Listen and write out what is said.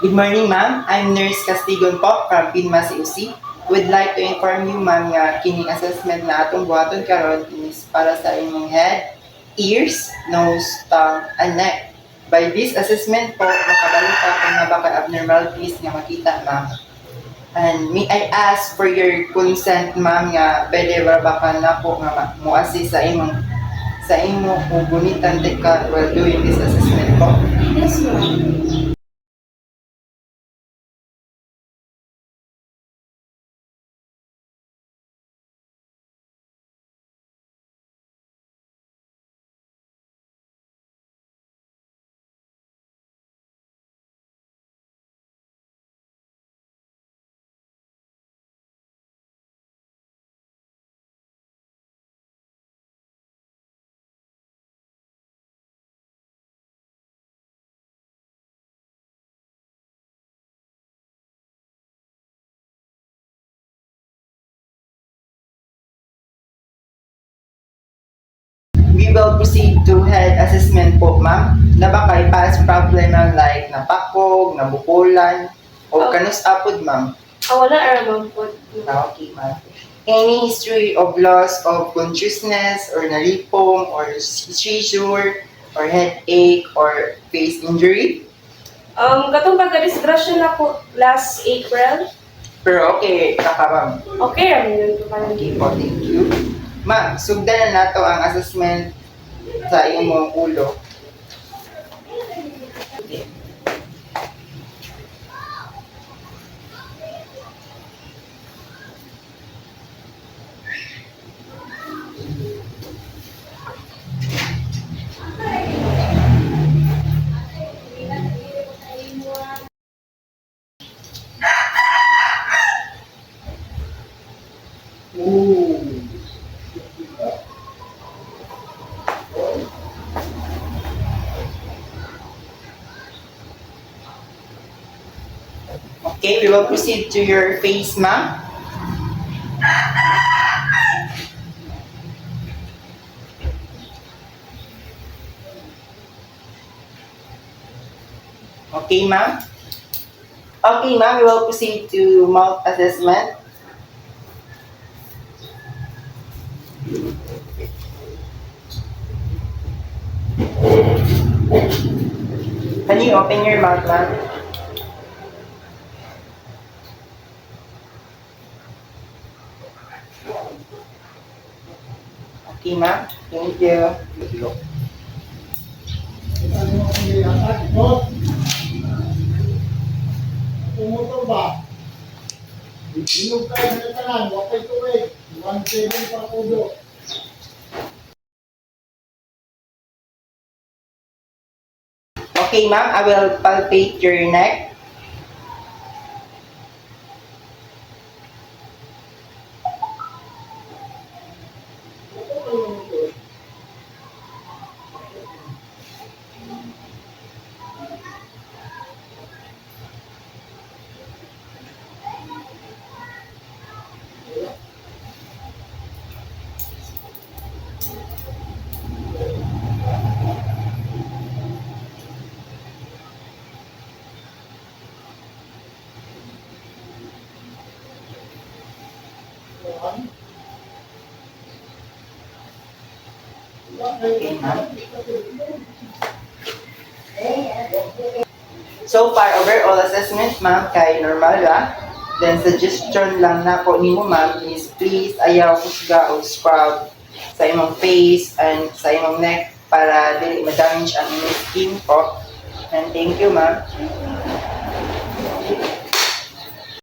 Good morning, ma'am. I'm Nurse Castigon po from Pinma CUC. Would like to inform you, ma'am, nga kining assessment na atong buhaton karon is para sa imong head, ears, nose, tongue, and neck. By this assessment po, makabalita kung nga baka abnormalities nga makita, ma'am. And may I ask for your consent, ma'am, nga pwede ba baka na po nga mo-assist sa imo ugunitan ka while doing this assessment po? Yes, ma'am. We will proceed to head assessment po, ma'am. Na ba kay past problem ng like napakog, nabukulan, o kanus apod, ma'am? Wala araman po. Okay, ma'am. Any history of loss of consciousness or nalipong or seizure or headache or face injury? Katong pagka-disgrasya na ko last April. Pero okay, kaka, ma'am. Okay, raman yun ko parang Okay po, thank you. Ma'am, sugdan na nato ang assessment sa imong ulo. Okay, we will proceed to your face, ma'am. Okay, ma'am. Okay, ma'am, we will proceed to mouth assessment. Can you open your mouth, ma'am? Okay, ma'am. Thank you. Pumuto ba? Inog tayo sa tanan, wakay tuwig, 1-7 pa kudo. Okay, ma'am, I will palpate your neck. Okay, ma'am. So far, overall assessment, ma'am, kay normal ra. Then, suggestion lang na po nimo, ma'am, is please ayaw kusga o scrub sa imong face and sa imong neck para dili ma-damage ang imong skin po. And thank you, ma'am.